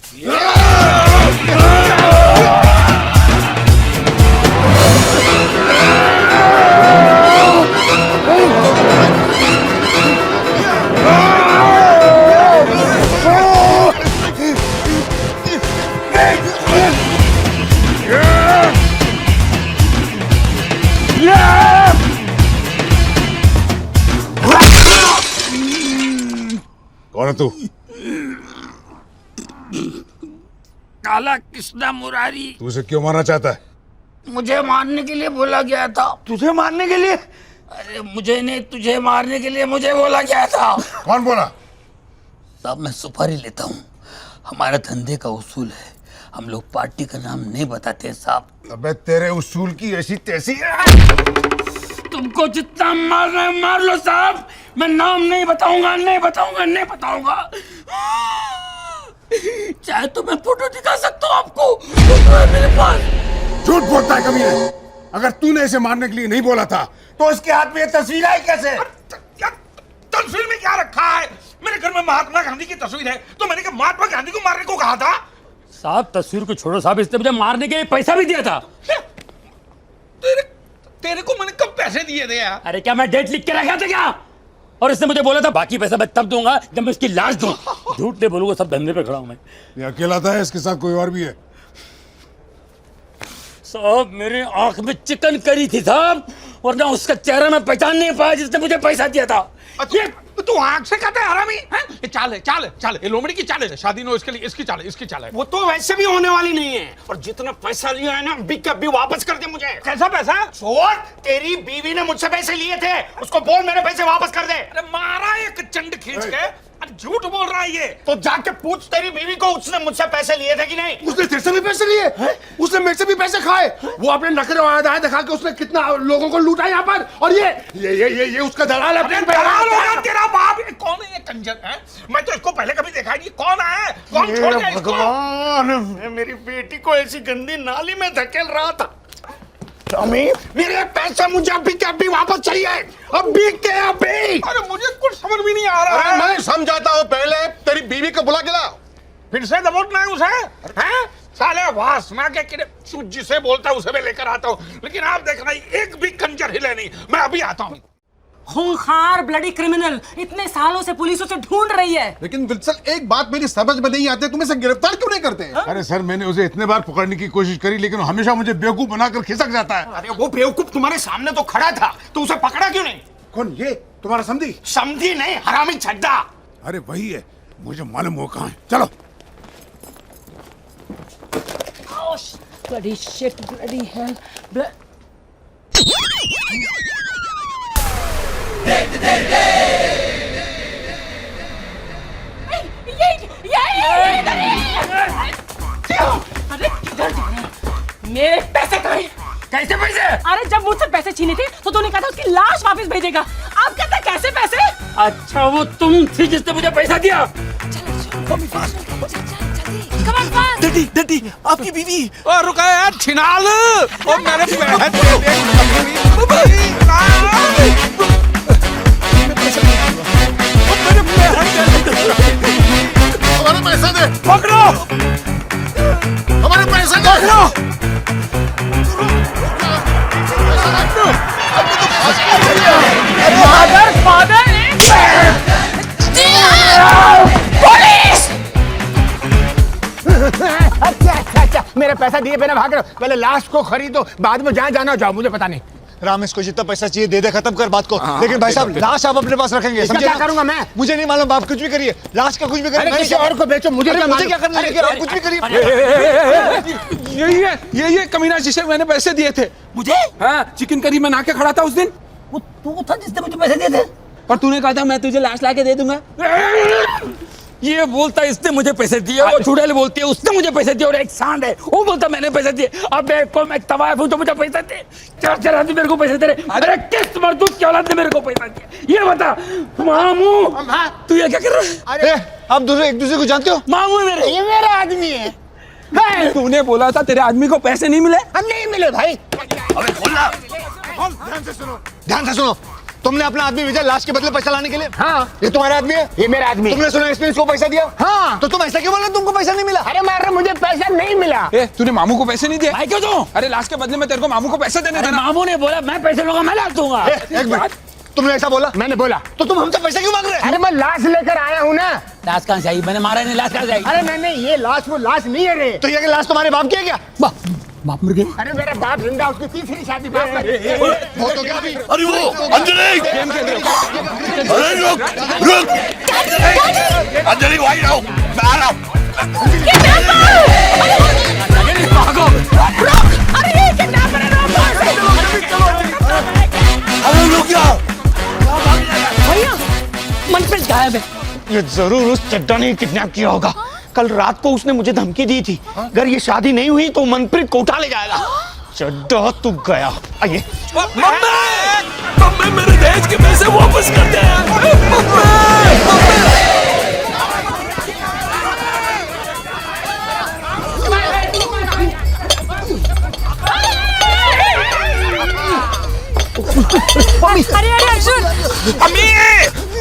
कौन है तू? काला कृष्णा मुरारी। तू उसे क्यों मारना चाहता है? मुझे मारने के लिए बोला गया था। तुझे मारने के लिए? अरे मुझे नहीं, तुझे मारने के लिए मुझे बोला गया था। कौन बोला? साहब मैं सुपारी लेता हूँ, हमारे धंधे का उसूल है, हम लोग पार्टी का नाम नहीं बताते साहब। अबे तेरे उसूल की ऐसी तैसी तुमको जितना मारना है मार लो साहब, मैं नाम नहीं बताऊंगा, नहीं बताऊंगा, नहीं बताऊंगा। चाहे तो मैं फोटो दिखा सकता हूँ आपको, फोटो है मेरे पास। झूठ बोलता है कमीने। अगर तूने इसे मारने के लिए नहीं बोला था तो इसके हाथ में ये तस्वीर आई कैसे? तस्वीर में क्या रखा है? मेरे घर में महात्मा गांधी की तस्वीर है, तो मैंने कहा महात्मा गांधी को मारने को कहा था। साहब तस्वीर को छोड़ो साहब, इसने मुझे मारने के लिए पैसा भी दिया था। तेरे को मैंने कब पैसे दिए थे यार? अरे क्या मैं डेट लिख के रखा था क्या? और इसने मुझे बोला था बाकी पैसा मैं तब दूंगा जब मैं इसकी लाश दूं। झूठ नहीं बोलूंगा, सब धंधे पे खड़ा हूं मैं। ये अकेला था, इसके साथ कोई और भी है? साहब मेरे आंख में चिकन करी थी साहब, और ना उसका चेहरा मैं पहचान नहीं पाया जिसने मुझे पैसा दिया था। अच्छा, तू आंख से कहता है हरामी हैं? ये चाल है, चाल है, चाल है, ये लोमड़ी की चाल है। शादी न हो इसके लिए इसकी चाल है, इसकी चाल है। वो तो वैसे भी होने वाली नहीं है, और जितना पैसा लिया है ना बिक के अभी वापस कर दे मुझे। कैसा पैसा? छोड़, तेरी बीवी ने मुझसे पैसे लिए थे, उसको बोल मेरे पैसे वापस कर दे। अरे मारा एक चंड खींच के। अरे झूठ बोल रहा है ये। तो जाके पूछ तेरी बीवी को उसने मुझसे पैसे लिए थे कि नहीं। उसने तेरे से भी पैसे लिए? उसने मेरे से भी पैसे खाए? वो अपने नखरे आदाय दिखा के उसने कितना लोगों को लूटा यहाँ पर, और ये उसका दलाल है। अरे दलाल होगा तेरा बाप। ये कौन है ये कंजर है? मैं तो इसको पहले कभी देखा नहीं। कौन है? कौन छोड़ गया इसको? भगवान, मैं मेरी बेटी को ऐसी गंदी नाली में धकेल रहा था। स्वामी, मेरे पैसे मुझे अभी के अभी वापस चाहिए, अभी के अभी। अरे मुझे कुछ समझ भी नहीं आ रहा है। मैं समझाता हूँ, पहले तेरी बीवी को बुला के लाओ। फिर से दबोचना है उसे? हैं? साले वासना के किरे जिसे बोलता है उसे मैं लेकर आता हूँ, लेकिन आप देख रहे हैं एक भी कंजर हिले नहीं। मैं अभी आता हूँ। खूंखार ब्लडी क्रिमिनल इतने सालों से पुलिस उसे ढूंढ रही है। लेकिन विल्सन, एक बात मेरी समझ में नहीं आती, तुम इसे गिरफ्तार क्यों नहीं करते? अरे सर, मैंने उसे इतने बार पकड़ने की कोशिश करी, लेकिन हमेशा मुझे बेवकूफ बनाकर खिसक जाता है। अरे वो बेवकूफ तुम्हारे सामने तो खड़ा था, तो उसे पकड़ा क्यों नहीं? कौन? ये तुम्हारा समधी? समझी नहीं, हरामी छड्डा। अरे वही है, मुझे मालूम हो कहाँ है। चलो। Bloody shit, bloody hell, मेरे पैसे कहाँ? कैसे पैसे? अरे जब मुझसे पैसे छीने थे तो तूने कहा था उसकी लाश वापस भेजेगा, आप कहते हैं कैसे पैसे? अच्छा वो तुम थी जिसने मुझे पैसा दिया? डडी डडी आपकी बीवी। और रुका यार छिनाल, और मेरे हमारे पैसा दे, पकड़ो, हमारे पैसा दे। अच्छा, मेरे पैसा दिए बिना भाग रहे हो? पहले लाश को खरीदो, बाद में जहाँ जाना जाओ, मुझे पता नहीं। रामेश को जितना पैसा चाहिए दे दे, खत्म कर बात को। लेकिन भाई साहब, लाश आप अपने पास रखेंगे, समझे? क्या करूंगा मैं? मुझे नहीं मालूम, आप कुछ भी करिए, लाश का कुछ भी करिए। किसी और को बेचो, मुझे क्या मुझे क्या करना है? आप कुछ भी करिए। ये कमीना जिसे मैंने पैसे दिए थे। मुझे? हाँ, चिकन करी में नाके खड़ा था उस दिन। वो तू था जिसने मुझे पैसे दिए थे? और तूने कहा था मैं तुझे लाश लाके दे दूंगा। ये बोलता इसने मुझे पैसे दिए, वो चुड़ैल बोलती है उसने मुझे पैसे दिए, और एक सांड है वो बोलता मैंने पैसे दिए। अब मैं तवायफ हूं तो मुझे पैसे दे। चार आदमी मेरे को पैसे दे रहे। अरे किस मर्दूद की औलाद ने मेरे को पैसा दिया? ये बता मामू, तू ये क्या कर रहा है? अरे आप दोनों एक दूसरे को जानते हो? मामू मेरे, ये मेरा आदमी है। तूने बोला था तेरे आदमी को पैसे नहीं मिले। हम नहीं मिले भाई। ध्यान से सुनो, तुमने अपना आदमी भेजा लाश के बदले पैसा लाने के लिए? हाँ ये तुम्हारा आदमी है? ये मेरा आदमी। तुमने सुना इसने इसको पैसा दिया? हाँ तो तुम ऐसा क्यों बोल रहे तुमको पैसा नहीं मिला? अरे मार मुझे पैसा नहीं मिला। ए, तूने मामू को पैसे नहीं दिए? भाई क्यों दूं? अरे लाश के बदले में तेरे को मामू को पैसे देने अरे देना। मामू ने बोला मैं पैसे लूंगा, मैं लाश दूंगा। एक मिनट, तुमने ऐसा बोला? मैंने बोला। तो तुम हमसे पैसा क्यों मांग रहे? अरे मैं लाश लेकर आया हूँ ना। लाश कहाँ से आई? मैंने मारा नहीं, लाश कहाँ से आई? अरे नहीं ये लाश वो लाश नहीं है रे। तो ये लाश तुम्हारे बाप की है क्या? बाप मर गए। अरे मेरा बाप जिंदा, उसकी तीसरी शादी बाप कर। वो तो क्या अभी? अरे वो अंजलि, अरे रुक रुक, अंजलि वहीं रहो, मैं आ रहा हूँ। अरे ये किडनैपर है, अरे रुक जाओ। भैया मनप्रीत गायब है। ये जरूर उस चड्डा ने किडनैप किया होगा। कल रात को उसने मुझे धमकी दी थी, अगर ये शादी नहीं हुई तो मनप्रीत को उठा ले जाएगा। चड्डा तू गया। आइए। मम्मी मेरे दहेज के पैसे वापस कर दे। अरे अरे अर्जुन,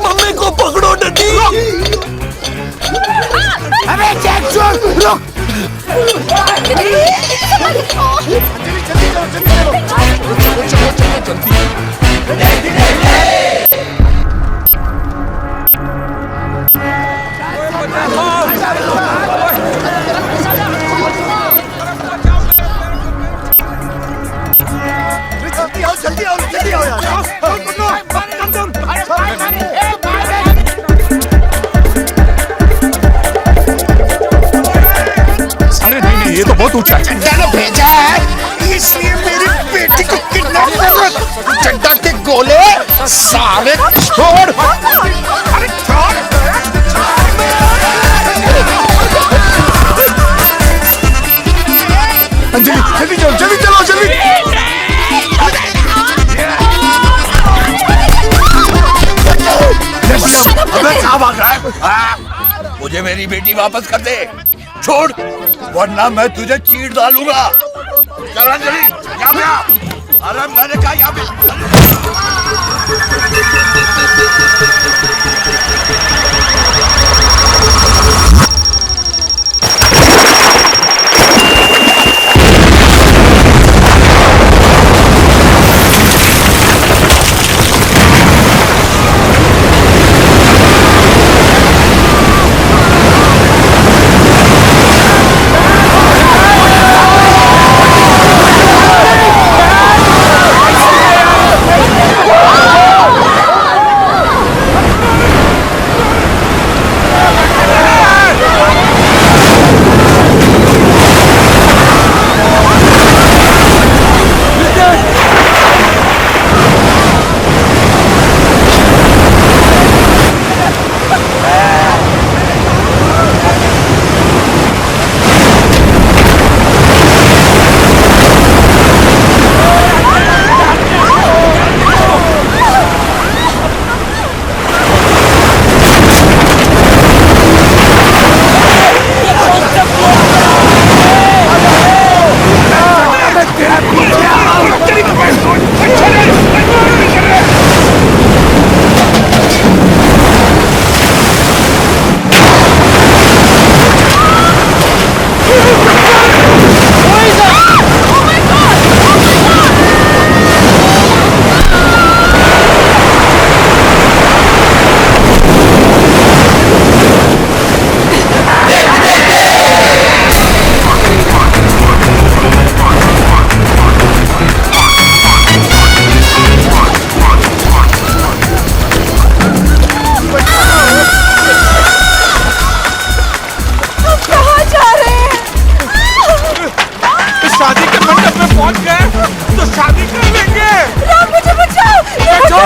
मम्मी को पकड़ो डंडी। अबे चेक छोड़, रुक। जल्दी आओ यार। अरे नहीं, ये तो बहुत ऊंचा है। चड्डा ने भेजा है, इसलिए मेरी बेटी को किडनैप कर रहा। चड्डा के गोले सारे छोड़। अरे छोड़। अंजलि जल्दी चलो जल्दी। अबे कहाँ भाग रहा है? मुझे मेरी बेटी वापस कर दे, छोड़, वरना मैं तुझे चीर डालूंगा। चल अंजलि, यहाँ पे आ। अरे मैंने कहा यहाँ पे।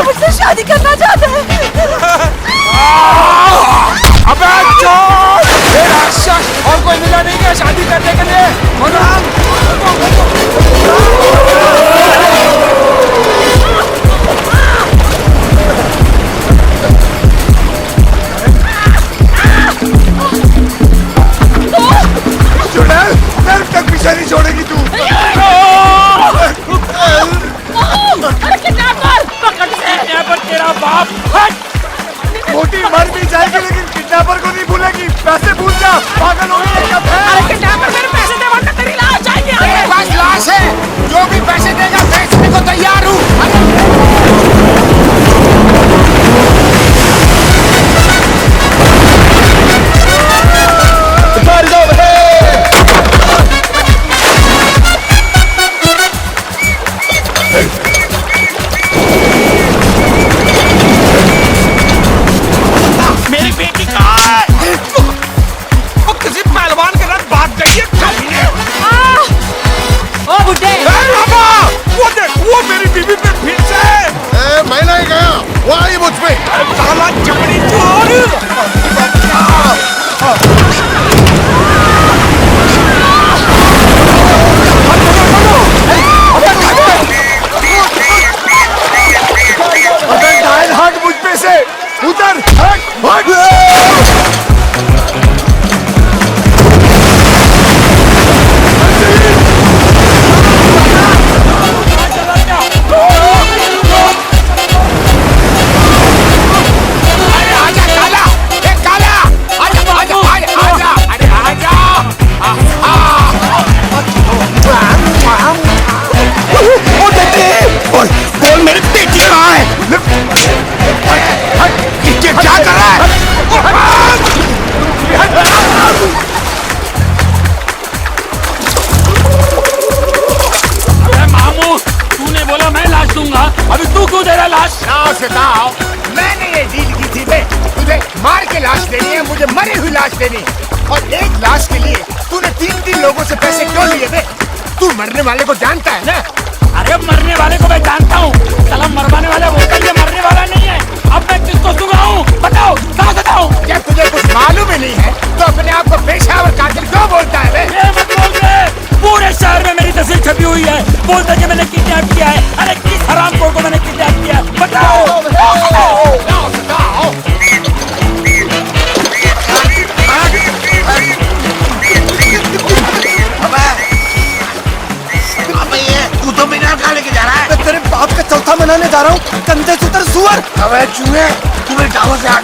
मुझसे शादी करना चाहते हैं। अबे चोर! ये राक्षस और कोई मिला नहीं है शादी करने के लिए। चुड़ैल, दर्द तक पीछे नहीं छोड़ेगी तू। अरे किडनैपर पकड़ से। मुझे मरी हुई लाश देनी। और एक लाश के लिए तूने 3-3 लोगों से पैसे क्यों लिए बे? तू मरने वाले को जानता है ना? अरे मरने वाले को मैं जानता हूँ, साला मरवाने वाला बोलता है ये मरने वाला नहीं है। अब मैं किसको सुनाऊं? बताओ, कहाँ बताओ? जब तुझे कुछ मालूम ही नहीं है तो अपने आप को पेशावर कातिल क्यों बोलता है बे? ये मत बोल रे, पूरे शहर में मेरी तस्वीर छपी हुई है, बोलता है कि मैंने किडनैप किया है। अरे किस हरामखोर को मैंने किडनैप किया है? बताओ। अबे ये तू तो बिना खा लेके जा रहा है। मैं तेरे बाप का चौथा मनाने जा रहा हूँ, कंधे से उतर सुअर। अबे चूहे तू मेरे टावर से हट।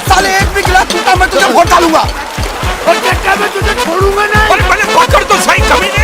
साले एक भी गिलास पीता मैं तुझे फोड़ डालूंगा। और बेटा मैं तुझे छोड़ूंगा नहीं। अरे पहले पकड़ तो सही कमीने।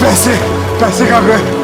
पैसे पैसे कहाँ गए?